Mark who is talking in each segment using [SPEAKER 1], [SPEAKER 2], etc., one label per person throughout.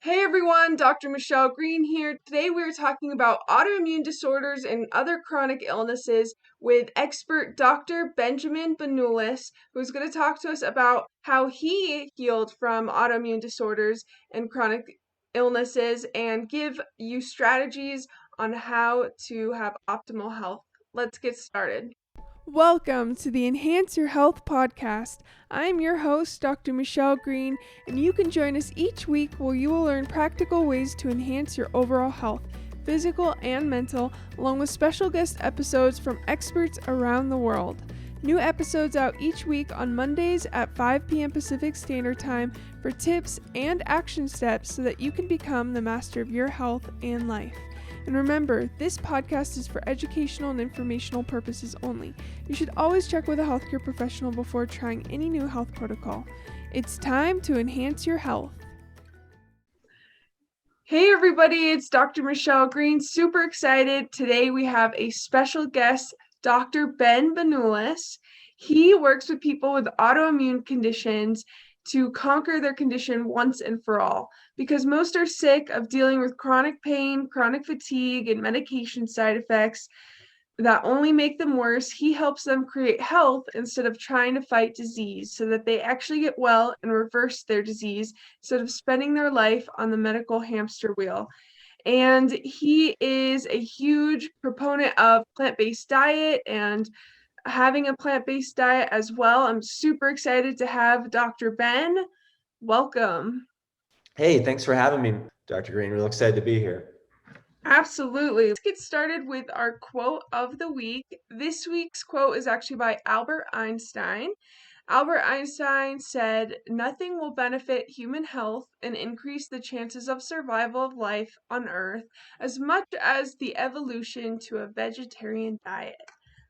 [SPEAKER 1] Hey everyone, Dr. Michelle Green here. Today we are talking about autoimmune disorders and other chronic illnesses with expert Dr. Benjamin Benulis, who's going to talk to us about how he healed from autoimmune disorders and chronic illnesses and give you strategies on how to have optimal health. Let's get started. Welcome to the Enhance Your Health podcast. I'm your host, Dr. Michelle Green, and you can join us each week where you will learn practical ways to enhance your overall health, physical and mental, along with special guest episodes from experts around the world. New episodes out each week on Mondays at 5 p.m. Pacific Standard Time for tips and action steps so that you can become the master of your health and life. And remember, this podcast is for educational and informational purposes only. You should always check with a healthcare professional before trying any new health protocol. It's time to enhance your health. Hey everybody, it's Dr. Michelle Green. Super excited. Today we have a special guest, Dr. Ben Benulis. He works with people with autoimmune conditions to conquer their condition once and for all. Because most are sick of dealing with chronic pain, chronic fatigue, and medication side effects that only make them worse, he helps them create health instead of trying to fight disease so that they actually get well and reverse their disease instead of spending their life on the medical hamster wheel. And he is a huge proponent of plant-based diet and having a plant-based diet as well. I'm super excited to have Dr. Ben. Welcome.
[SPEAKER 2] Hey, thanks for having me, Dr. Green. Real excited to be here.
[SPEAKER 1] Absolutely. Let's get started with our quote of the week. This week's quote is actually by Albert Einstein. Albert Einstein said, "Nothing will benefit human health and increase the chances of survival of life on Earth as much as the evolution to a vegetarian diet."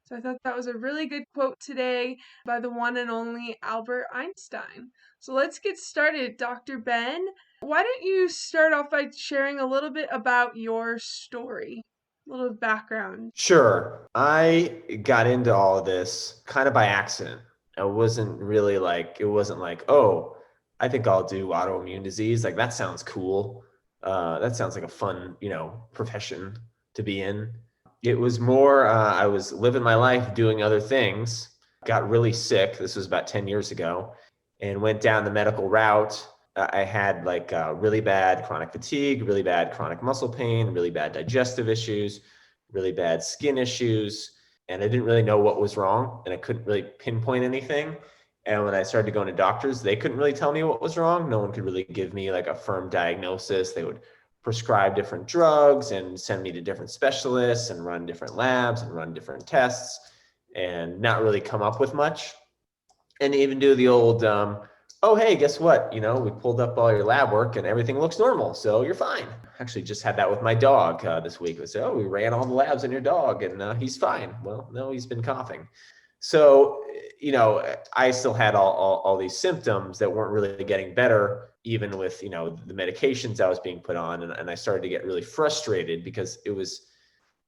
[SPEAKER 1] So I thought that was a really good quote today by the one and only Albert Einstein. So let's get started, Dr. Ben. Why don't you start off by sharing a little bit about your story, a little background?
[SPEAKER 2] Sure. I got into all of this kind of by accident. It wasn't like, oh, I think I'll do autoimmune disease. Like, that sounds cool. That sounds like a fun, profession to be in. It was more, I was living my life doing other things, got really sick. This was about 10 years ago, and went down the medical route. I had really bad chronic fatigue, really bad chronic muscle pain, really bad digestive issues, really bad skin issues. And I didn't really know what was wrong, and I couldn't really pinpoint anything. And when I started going to doctors, they couldn't really tell me what was wrong. No one could really give me like a firm diagnosis. They would prescribe different drugs and send me to different specialists and run different labs and run different tests and not really come up with much. And even do the old, oh, hey, guess what? We pulled up all your lab work and everything looks normal, so you're fine. Actually just had that with my dog this week. I said, oh, we ran all the labs on your dog and he's fine. Well, no, he's been coughing. So, I still had all these symptoms that weren't really getting better, even with, the medications I was being put on. And I started to get really frustrated because it was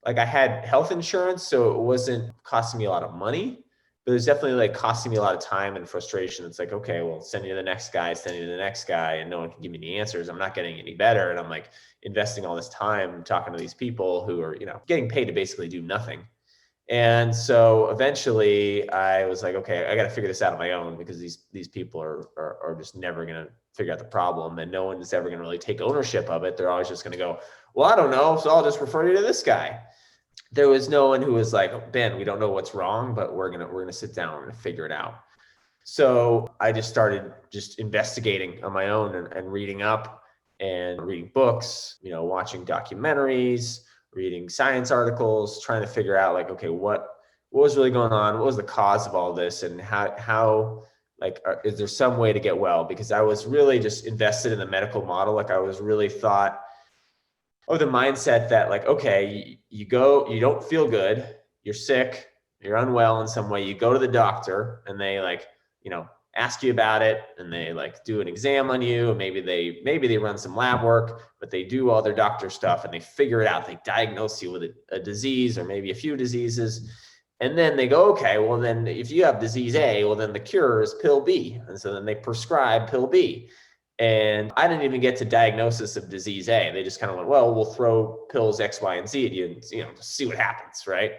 [SPEAKER 2] like I had health insurance, so it wasn't costing me a lot of money, but it was definitely like costing me a lot of time and frustration. It's like, okay, well, send you to the next guy, and no one can give me the answers. I'm not getting any better. And I'm like investing all this time talking to these people who are, getting paid to basically do nothing. And so eventually I was like, okay, I got to figure this out on my own, because these people are just never going to figure out the problem, and no one is ever going to really take ownership of it. They're always just going to go, well, I don't know, so I'll just refer you to this guy. There was no one who was like, Ben, we don't know what's wrong, but we're gonna sit down, we're gonna figure it out. So I just started investigating on my own and reading up and reading books, watching documentaries, reading science articles, trying to figure out like, okay, what was really going on? What was the cause of all this? And how is there some way to get well? Because I was really just invested in the medical model. Like, I was really thought of the mindset that like, okay, you don't feel good, you're sick, you're unwell in some way, you go to the doctor and they ask you about it, and they do an exam on you, and maybe they run some lab work, but they do all their doctor stuff and they figure it out. They diagnose you with a disease or maybe a few diseases. And then they go, okay, well then if you have disease A, well then the cure is pill B. And so then they prescribe pill B. And I didn't even get to diagnosis of disease A. They just kind of went, well, we'll throw pills X, Y, and Z at you and, just see what happens, right?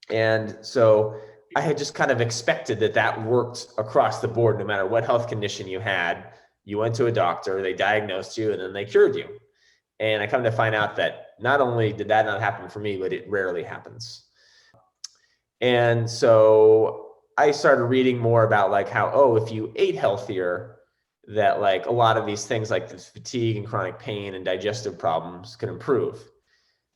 [SPEAKER 2] And so I had just kind of expected that that worked across the board, no matter what health condition you had. You went to a doctor, they diagnosed you, and then they cured you. And I come to find out that not only did that not happen for me, but it rarely happens. And so I started reading more about like how, oh, if you ate healthier, that like a lot of these things like this fatigue and chronic pain and digestive problems could improve.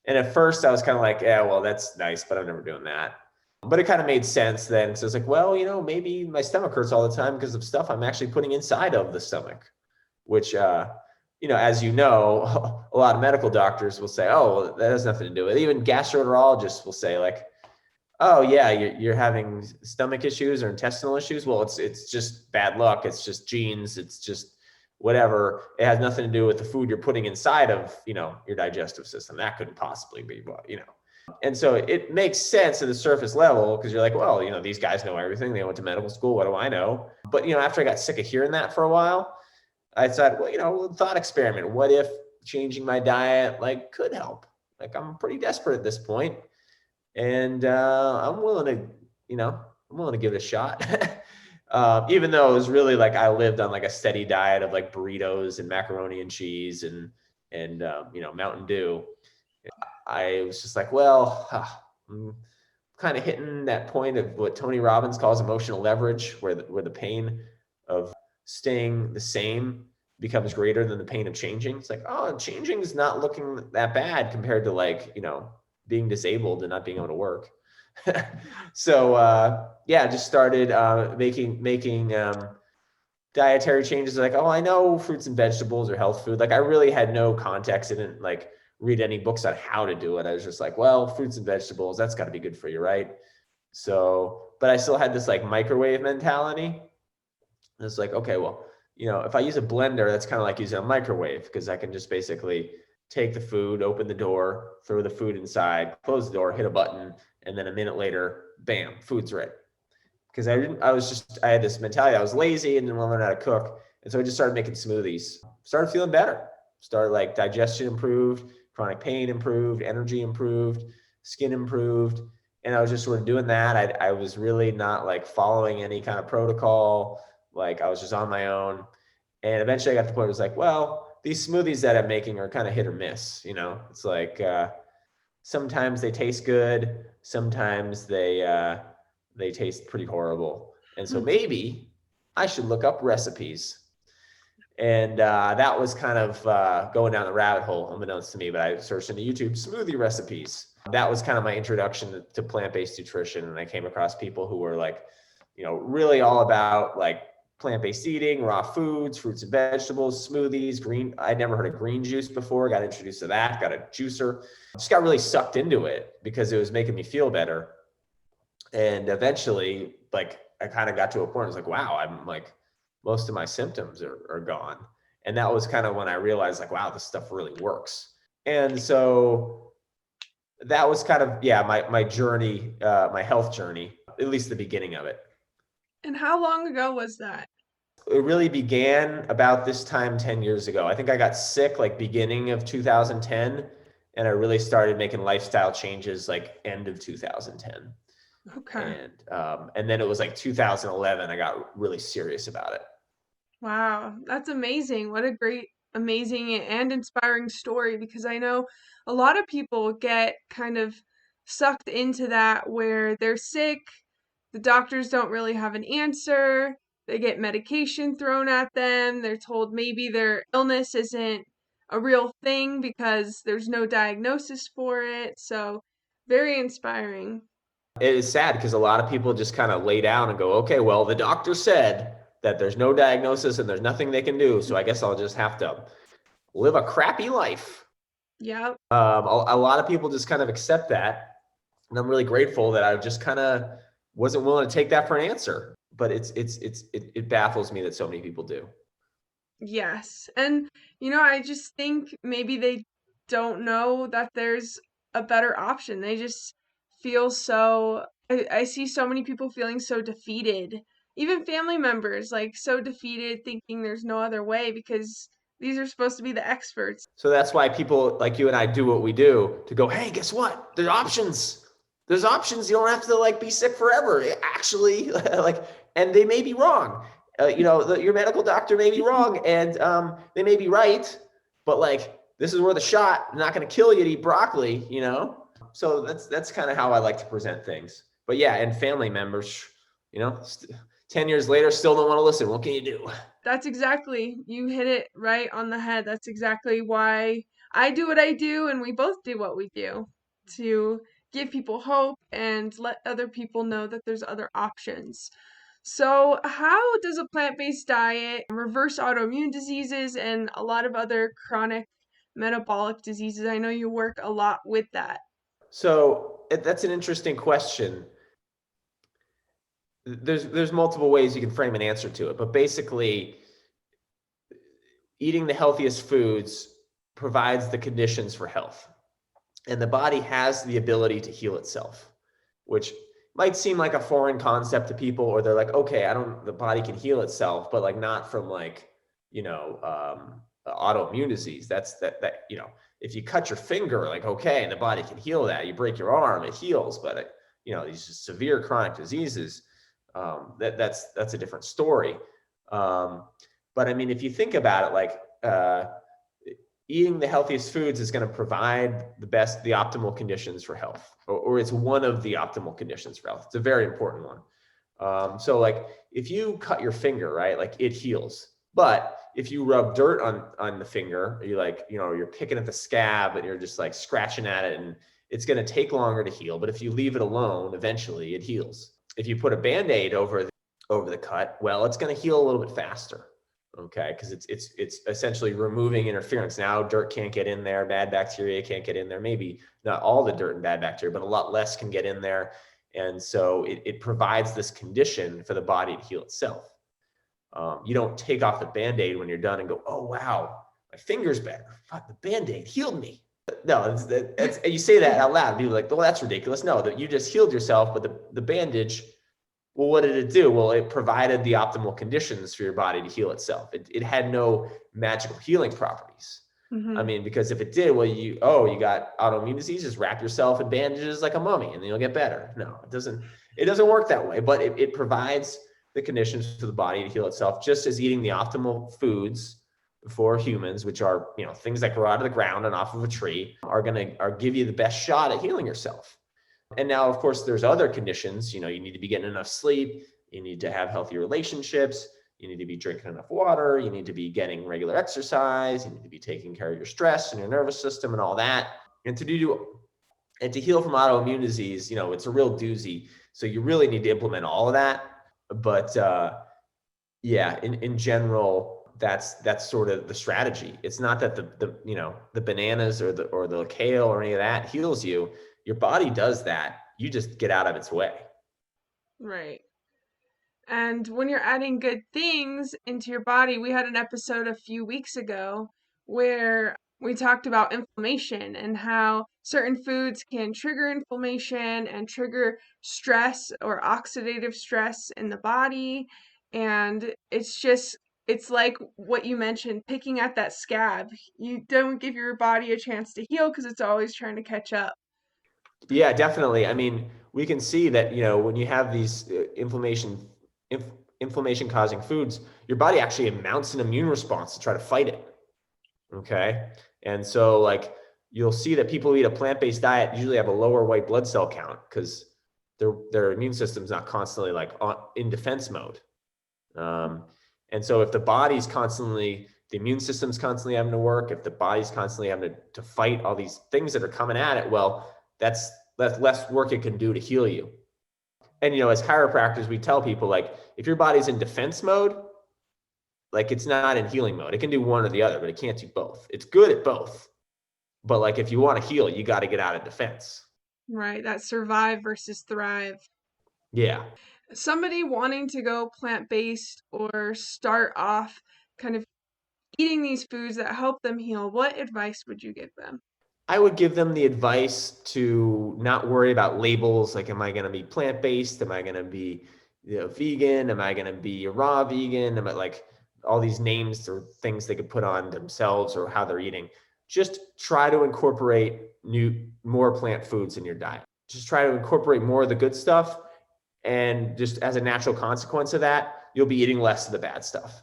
[SPEAKER 2] And at first I was kind of like, yeah, well, that's nice, but I'm never doing that. But it kind of made sense then. So it's like, well, maybe my stomach hurts all the time because of stuff I'm actually putting inside of the stomach, which, as you know, a lot of medical doctors will say, oh, well, that has nothing to do with it. Even gastroenterologists will say like, oh yeah, you're having stomach issues or intestinal issues. Well, it's just bad luck. It's just genes. It's just whatever. It has nothing to do with the food you're putting inside of, your digestive system. That couldn't possibly be what. And so it makes sense at the surface level because you're like, well, these guys know everything. They went to medical school. What do I know? But, after I got sick of hearing that for a while, I thought, well, thought experiment. What if changing my diet could help? Like I'm pretty desperate at this point, and I'm willing to, I'm willing to give it a shot. Even though it was really like I lived on like a steady diet of like burritos and macaroni and cheese and Mountain Dew. I was just like, well, I'm kind of hitting that point of what Tony Robbins calls emotional leverage, where the pain of staying the same becomes greater than the pain of changing. It's like, oh, changing is not looking that bad compared to like, being disabled and not being able to work. So just started making dietary changes. Like, oh, I know fruits and vegetables are health food. Like I really had no context. I didn't like read any books on how to do it. I was just like, well, fruits and vegetables, that's got to be good for you, right? So, but I still had this like microwave mentality. It's like, okay, well, if I use a blender, that's kind of like using a microwave because I can just basically take the food, open the door, throw the food inside, close the door, hit a button, and then a minute later, bam, food's ready. Because I had this mentality. I was lazy and didn't want to learn how to cook. And so I just started making smoothies, started feeling better, started like digestion improved, chronic pain improved, energy improved, skin improved. And I was just sort of doing that. I was really not like following any kind of protocol. Like I was just on my own. And eventually I got to the point where it was like, well, these smoothies that I'm making are kind of hit or miss. It's like sometimes they taste good, sometimes they taste pretty horrible, and so maybe I should look up recipes. And that was kind of going down the rabbit hole, unbeknownst to me. But I searched into YouTube smoothie recipes. That was kind of my introduction to plant-based nutrition, and I came across people who were like, really all about like plant-based eating, raw foods, fruits and vegetables, smoothies, green. I'd never heard of green juice before. Got introduced to that. Got a juicer. Just got really sucked into it because it was making me feel better. And eventually, like I kind of got to a point. I was like, wow, I'm like, most of my symptoms are gone. And that was kind of when I realized like, wow, this stuff really works. And so that was kind of, yeah, my journey, my health journey, at least the beginning of it.
[SPEAKER 1] And how long ago was that?
[SPEAKER 2] It really began about this time 10 years ago. I think I got sick like beginning of 2010, and I really started making lifestyle changes like end of 2010.
[SPEAKER 1] Okay.
[SPEAKER 2] And then it was like 2011 I got really serious about it.
[SPEAKER 1] Wow, that's amazing. What a great, amazing, and inspiring story because I know a lot of people get kind of sucked into that where they're sick, the doctors don't really have an answer, they get medication thrown at them, they're told maybe their illness isn't a real thing because there's no diagnosis for it. So, very inspiring.
[SPEAKER 2] It is sad because a lot of people just kind of lay down and go, okay, well, the doctor said that there's no diagnosis and there's nothing they can do, so I guess I'll just have to live a crappy life.
[SPEAKER 1] Yep.
[SPEAKER 2] A lot of people just kind of accept that, and I'm really grateful that I just kind of wasn't willing to take that for an answer. But it baffles me that so many people do.
[SPEAKER 1] Yes. And, I just think maybe they don't know that there's a better option. They just feel so, I see so many people feeling so defeated even family members like so defeated thinking there's no other way because these are supposed to be the experts.
[SPEAKER 2] So that's why people like you and I do what we do to go, hey, guess what? There's options. There's options. You don't have to like be sick forever. Actually, like, and they may be wrong. Your medical doctor may be wrong, and they may be right. But like, this is worth a shot. They're not going to kill you to eat broccoli. So that's kind of how I like to present things. But yeah, and family members, 10 years later, still don't want to listen. What can you do?
[SPEAKER 1] That's exactly, you hit it right on the head. That's exactly why I do what I do and we both do what we do to give people hope and let other people know that there's other options. So, how does a plant-based diet reverse autoimmune diseases and a lot of other chronic metabolic diseases? I know you work a lot with that.
[SPEAKER 2] So that's an interesting question. There's multiple ways you can frame an answer to it, but basically, eating the healthiest foods provides the conditions for health, and the body has the ability to heal itself, which might seem like a foreign concept to people, or they're like, okay, the body can heal itself, but like not from like, autoimmune disease. If you cut your finger, like, okay, and the body can heal that. You break your arm, it heals, but these severe chronic diseases, that's a different story. But I mean, if you think about it, like, eating the healthiest foods is going to provide the optimal conditions for health, or it's one of the optimal conditions for health. It's a very important one. So like if you cut your finger, right, like it heals. But if you rub dirt on the finger, you're picking at the scab and you're just like scratching at it, and it's going to take longer to heal. But if you leave it alone, eventually it heals. If you put a Band-Aid over the cut, well, it's going to heal a little bit faster. Okay, because it's essentially removing interference. Now dirt can't get in there, bad bacteria can't get in there. Maybe not all the dirt and bad bacteria, but a lot less can get in there. And so it provides this condition for the body to heal itself. You don't take off the Band-Aid when you're done and go, oh, wow, my finger's better. Fuck, the Band-Aid healed me. No, you say that out loud. People are like, well, that's ridiculous. No, that you just healed yourself, but the bandage, well, what did it do? Well, it provided the optimal conditions for your body to heal itself. It had no magical healing properties.
[SPEAKER 1] Mm-hmm.
[SPEAKER 2] I mean, because if it did, well, you got autoimmune disease, just wrap yourself in bandages like a mummy and then you'll get better. No, it doesn't work that way, but it provides the conditions for the body to heal itself, just as eating the optimal foods for humans, which are, things that grow out of the ground and off of a tree, are give you the best shot at healing yourself. And now, of course, there's other conditions. You need to be getting enough sleep. You need to have healthy relationships. You need to be drinking enough water. You need to be getting regular exercise. You need to be taking care of your stress and your nervous system and all that. And to heal from autoimmune disease, it's a real doozy. So you really need to implement all of that. But in general, that's sort of the strategy. It's not that the bananas or the kale or any of that heals you. Your body does that. You just get out of its way.
[SPEAKER 1] Right. And when you're adding good things into your body, we had an episode a few weeks ago where we talked about inflammation and how certain foods can trigger inflammation and trigger stress or oxidative stress in the body. And it's like what you mentioned, picking at that scab. You don't give your body a chance to heal because it's always trying to catch up.
[SPEAKER 2] Yeah, definitely. I mean, we can see that, when you have these inflammation causing foods, your body actually mounts an immune response to try to fight it. Okay. And so like, you'll see that people who eat a plant-based diet usually have a lower white blood cell count because their immune system's not constantly like in defense mode. And so if the immune system's constantly having to work, if the body's constantly having to fight all these things that are coming at it, well, that's less work it can do to heal you. And, as chiropractors, we tell people, like, if your body's in defense mode, like, it's not in healing mode. It can do one or the other, but it can't do both. It's good at both. But like, if you want to heal, you got to get out of defense.
[SPEAKER 1] Right. That survive versus thrive.
[SPEAKER 2] Yeah.
[SPEAKER 1] Somebody wanting to go plant-based or start off kind of eating these foods that help them heal, what advice would you give them?
[SPEAKER 2] I would give them the advice to not worry about labels. Like, am I going to be plant-based? Am I going to be, vegan? Am I going to be a raw vegan? Am I like all these names or things they could put on themselves or how they're eating? Just try to incorporate more plant foods in your diet. Just try to incorporate more of the good stuff. And just as a natural consequence of that, you'll be eating less of the bad stuff.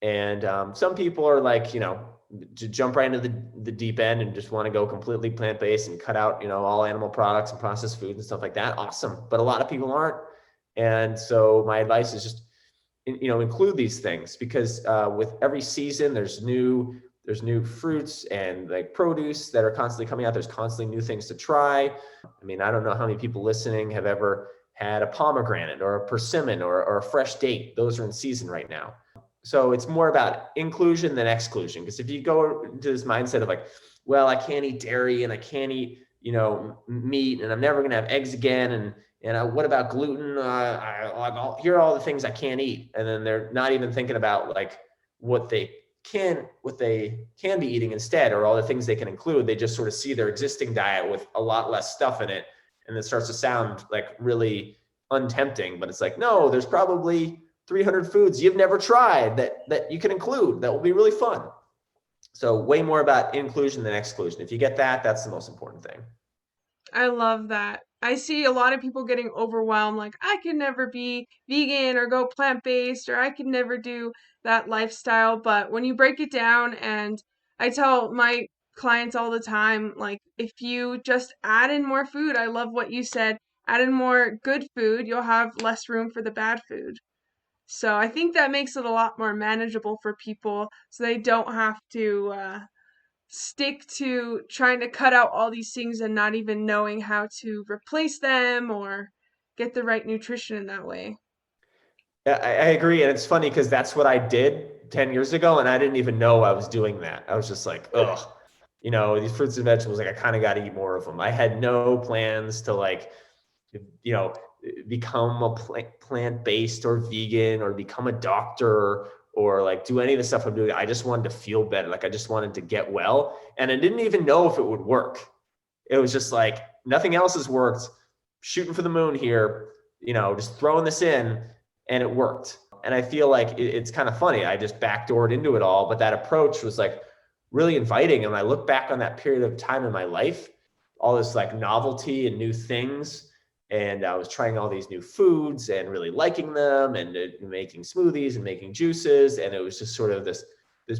[SPEAKER 2] And some people are like, to jump right into the deep end and just want to go completely plant-based and cut out, all animal products and processed foods and stuff like that. Awesome. But a lot of people aren't. And so my advice is just, include these things, because with every season, there's new fruits and like produce that are constantly coming out. There's constantly new things to try. I mean, I don't know how many people listening have ever had a pomegranate or a persimmon or a fresh date. Those are in season right now. So it's more about inclusion than exclusion. Because if you go into this mindset of like, well, I can't eat dairy and I can't eat, meat, and I'm never going to have eggs again. And what about gluten? Here are all the things I can't eat. And then they're not even thinking about like what they can be eating instead, or all the things they can include. They just sort of see their existing diet with a lot less stuff in it. And it starts to sound like really untempting, but it's like, no, there's probably 300 foods you've never tried that you can include that will be really fun. So way more about inclusion than exclusion. If you get that, that's the most important thing.
[SPEAKER 1] I love that. I see a lot of people getting overwhelmed, like, I could never be vegan or go plant-based, or I could never do that lifestyle. But when you break it down, and I tell my clients all the time, like, if you just add in more food, I love what you said, add in more good food, you'll have less room for the bad food. So I think that makes it a lot more manageable for people so they don't have to stick to trying to cut out all these things and not even knowing how to replace them or get the right nutrition in that way.
[SPEAKER 2] Yeah, I agree. And it's funny because that's what I did 10 years ago. And I didn't even know I was doing that. I was just like, ugh, these fruits and vegetables, like I kind of got to eat more of them. I had no plans to like, you know, become a plant-based or vegan or become a doctor or like do any of the stuff I'm doing. I just wanted to feel better. Like I just wanted to get well. And I didn't even know if it would work. It was just like nothing else has worked. Shooting for the moon here, just throwing this in, and it worked. And I feel like it's kind of funny. I just backdoored into it all, but that approach was like really inviting. And when I look back on that period of time in my life, all this like novelty and new things, and I was trying all these new foods and really liking them, and making smoothies and making juices, and it was just sort of this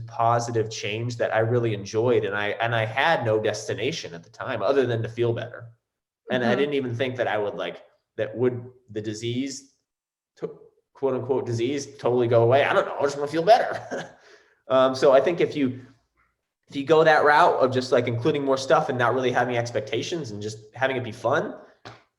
[SPEAKER 2] positive change that I really enjoyed. And I had no destination at the time other than to feel better. And I
[SPEAKER 1] Hmm.
[SPEAKER 2] didn't even think that I would would the disease, quote unquote disease, totally go away. I don't know. I just want to feel better. So I think if you go that route of just like including more stuff and not really having expectations and just having it be fun,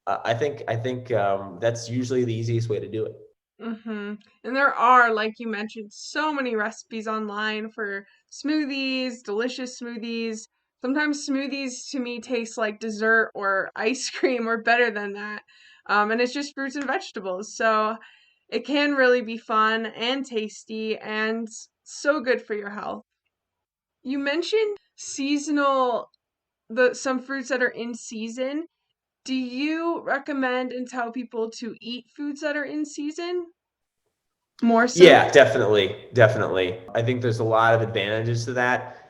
[SPEAKER 2] I think that's usually the easiest way to do it.
[SPEAKER 1] Hmm. And there are, like you mentioned, so many recipes online for smoothies, delicious smoothies. Sometimes smoothies to me taste like dessert or ice cream or better than that. And it's just fruits and vegetables. So it can really be fun and tasty and so good for your health. You mentioned seasonal, the some fruits that are in season. Do you recommend and tell people to eat foods that are in season more so?
[SPEAKER 2] Yeah, definitely. I think there's a lot of advantages to that.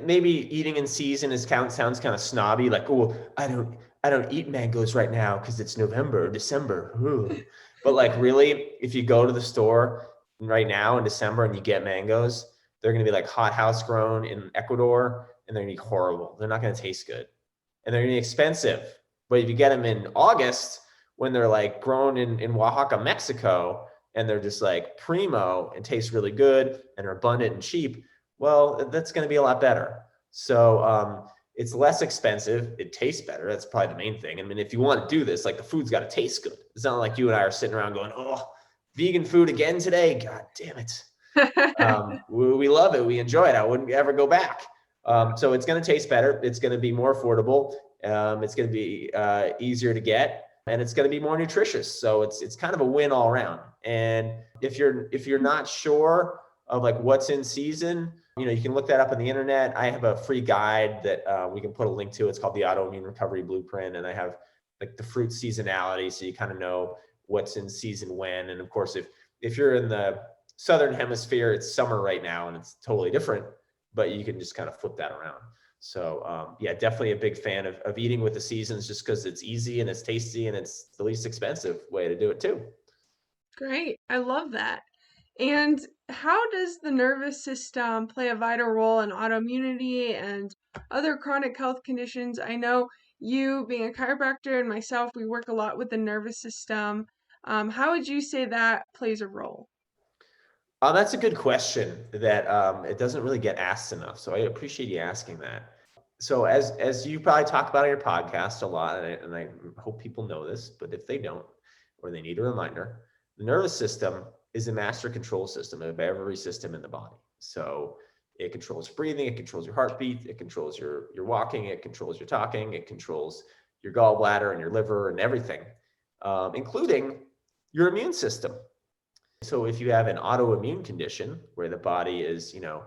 [SPEAKER 2] Maybe eating in season sounds kind of snobby, like, oh, I don't eat mangoes right now because it's November or December. Ooh. But like really, if you go to the store right now in December and you get mangoes, they're gonna be like hothouse grown in Ecuador, and they're gonna be horrible. They're not gonna taste good, and they're gonna be expensive. But if you get them in August when they're like grown in Oaxaca, Mexico, and they're just like primo and taste really good and are abundant and cheap, well, that's going to be a lot better. So it's less expensive. It tastes better. That's probably the main thing. I mean, if you want to do this, like the food's got to taste good. It's not like you and I are sitting around going, oh, vegan food again today. God damn it. We love it. We enjoy it. I wouldn't ever go back. So it's going to taste better. It's going to be more affordable. It's going to be easier to get, and it's going to be more nutritious. So it's kind of a win all around. And if you're not sure of like what's in season, you can look that up on the internet. I have a free guide that we can put a link to. It's called the Autoimmune Recovery Blueprint, and I have like the fruit seasonality, so you kind of know what's in season when. And of course, if you're in the Southern hemisphere, it's summer right now and it's totally different, but you can just kind of flip that around. So yeah, definitely a big fan of eating with the seasons, just because it's easy and it's tasty and it's the least expensive way to do it too.
[SPEAKER 1] Great. I love that. And how does the nervous system play a vital role in autoimmunity and other chronic health conditions? I know you, being a chiropractor, and myself, we work a lot with the nervous system. How would you say that plays a role?
[SPEAKER 2] That's a good question that it doesn't really get asked enough. So I appreciate you asking that. So as you probably talk about on your podcast a lot, and I hope people know this, but if they don't, or they need a reminder, the nervous system is a master control system of every system in the body. So it controls breathing, it controls your heartbeat, it controls your walking, it controls your talking, it controls your gallbladder and your liver and everything, including your immune system. So if you have an autoimmune condition where the body is, the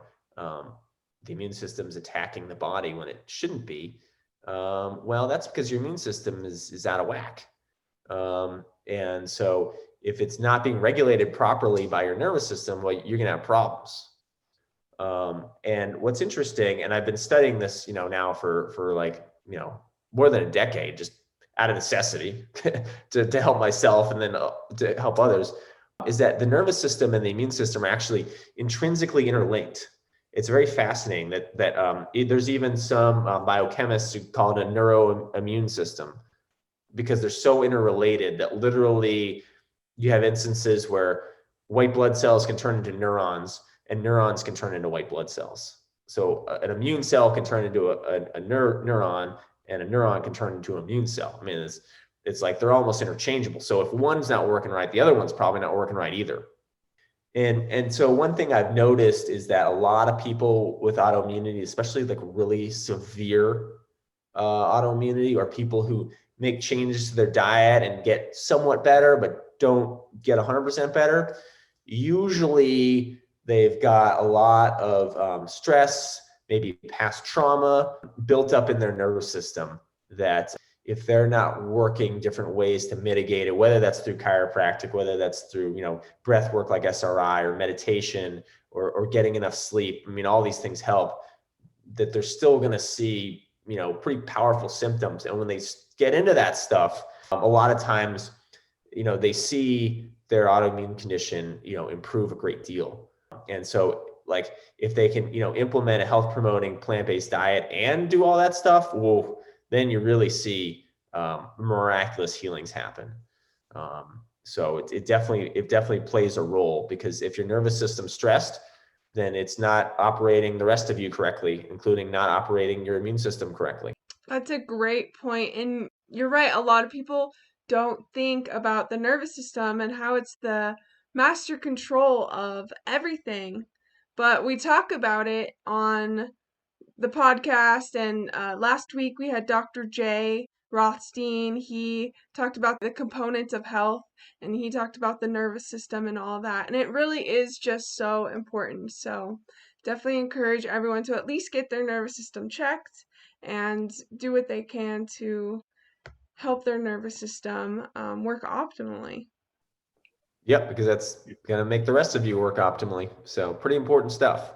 [SPEAKER 2] immune system's attacking the body when it shouldn't be, well, that's because your immune system is out of whack. And so if it's not being regulated properly by your nervous system, well, you're going to have problems. And what's interesting, and I've been studying this, now for like, more than a decade, just out of necessity to help myself and then to help others, is that the nervous system and the immune system are actually intrinsically interlinked. It's very fascinating that there's even some biochemists who call it a neuroimmune system, because they're so interrelated that literally you have instances where white blood cells can turn into neurons and neurons can turn into white blood cells. So an immune cell can turn into a neuron, and a neuron can turn into an immune cell. I mean, it's like they're almost interchangeable. So if one's not working right, the other one's probably not working right either. And so one thing I've noticed is that a lot of people with autoimmunity, especially like really severe autoimmunity, or people who make changes to their diet and get somewhat better, but don't get 100% better, usually they've got a lot of stress, maybe past trauma built up in their nervous system, that if they're not working different ways to mitigate it, whether that's through chiropractic, whether that's through, breath work like SRI or meditation, or getting enough sleep, I mean, all these things help, that they're still going to see, pretty powerful symptoms. And when they get into that stuff, a lot of times, they see their autoimmune condition, improve a great deal. And so like if they can, implement a health promoting plant-based diet and do all that stuff, well, then you really see miraculous healings happen. So it definitely plays a role, because if your nervous system's stressed, then it's not operating the rest of you correctly, including not operating your immune system correctly.
[SPEAKER 1] That's a great point. And you're right, a lot of people don't think about the nervous system and how it's the master control of everything. But we talk about it on the podcast. And last week we had Dr. Jay Rothstein. He talked about the components of health, and he talked about the nervous system and all that. And it really is just so important. So definitely encourage everyone to at least get their nervous system checked and do what they can to help their nervous system work optimally.
[SPEAKER 2] Yep, because that's going to make the rest of you work optimally. So pretty important stuff.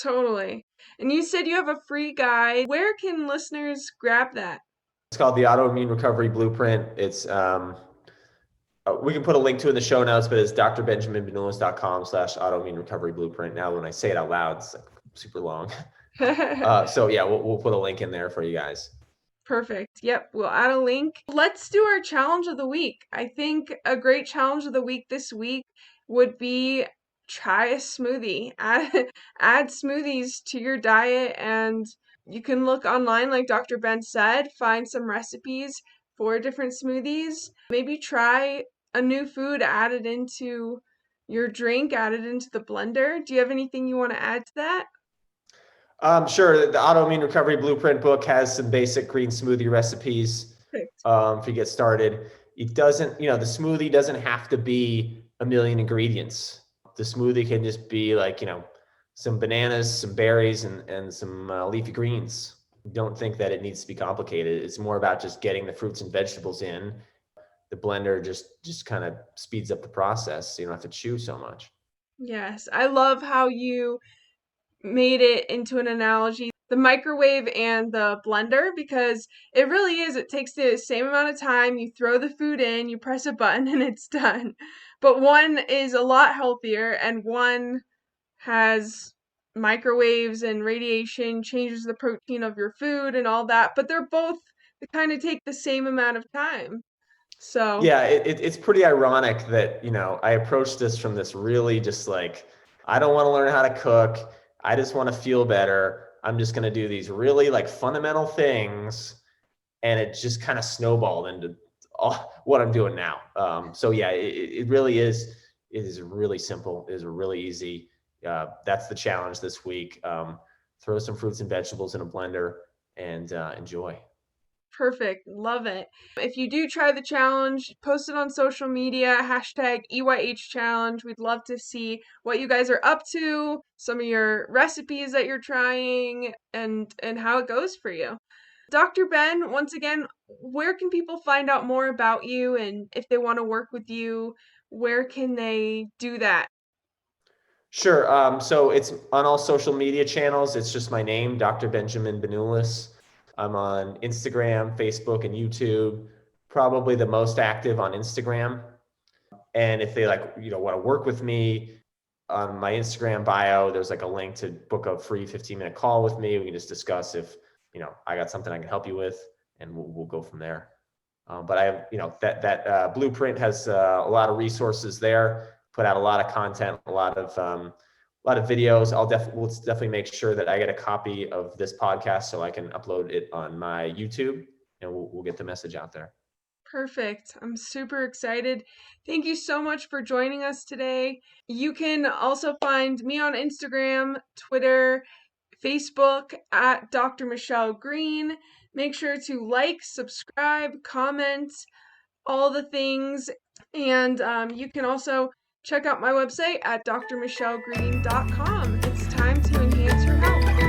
[SPEAKER 1] Totally. And you said you have a free guide. Where can listeners grab that?
[SPEAKER 2] It's called the Autoimmune Recovery Blueprint. It's we can put a link to it in the show notes, but it's drbenjaminbenulis.com/autoimmune recovery blueprint. Now, when I say it out loud, it's like super long. So yeah, we'll put a link in there for you guys.
[SPEAKER 1] Perfect. Yep, we'll add a link. Let's do our challenge of the week. I think a great challenge of the week this week would be try a smoothie. Add smoothies to your diet, and you can look online, like Dr. Ben said, find some recipes for different smoothies. Maybe try a new food, add it into your drink, add it into the blender. Do you have anything you want to add to that?
[SPEAKER 2] Sure. The Autoimmune Recovery Blueprint book has some basic green smoothie recipes
[SPEAKER 1] Perfect.
[SPEAKER 2] if you get started. It doesn't, the smoothie doesn't have to be a million ingredients. The smoothie can just be like, some bananas, some berries, and some leafy greens. Don't think that it needs to be complicated. It's more about just getting the fruits and vegetables in, the blender just kind of speeds up the process, so you don't have to chew so much.
[SPEAKER 1] Yes, I love how you made it into an analogy, the microwave and the blender, because it really is. It takes the same amount of time. You throw the food in, you press a button, and it's done. But one is a lot healthier, and one has microwaves and radiation, changes the protein of your food and all that. But they're both, they kind of take the same amount of time. So,
[SPEAKER 2] Yeah, it's pretty ironic that, I approached this from this really just like, I don't want to learn how to cook. I just want to feel better. I'm just going to do these really like fundamental things. And it just kind of snowballed into all what I'm doing now. So yeah, it really is. It is really simple. It is really easy. That's the challenge this week. Throw some fruits and vegetables in a blender and enjoy.
[SPEAKER 1] perfect. Love it. If you do try the challenge, post it on social media, hashtag EYH challenge. We'd love to see what you guys are up to, some of your recipes that you're trying, and how it goes for you. Dr. Ben, once again, where can people find out more about you, and if they want to work with you, where can they do that?
[SPEAKER 2] Sure. So it's on all social media channels. It's just my name, Dr. Benjamin Benulis. I'm on Instagram, Facebook, and YouTube. Probably the most active on Instagram. And if they want to work with me, on my Instagram bio, there's like a link to book a free 15-minute call with me. We can just discuss if, I got something I can help you with, and we'll go from there. But I have, that blueprint has a lot of resources there. Put out a lot of content, a lot of videos. We'll definitely make sure that I get a copy of this podcast so I can upload it on my YouTube, and we'll get the message out there.
[SPEAKER 1] Perfect. I'm super excited. Thank you so much for joining us today. You can also find me on Instagram, Twitter, Facebook at Dr. Michelle Green. Make sure to like, subscribe, comment, all the things. And you can also check out my website at drmichellegreen.com. It's time to enhance your health.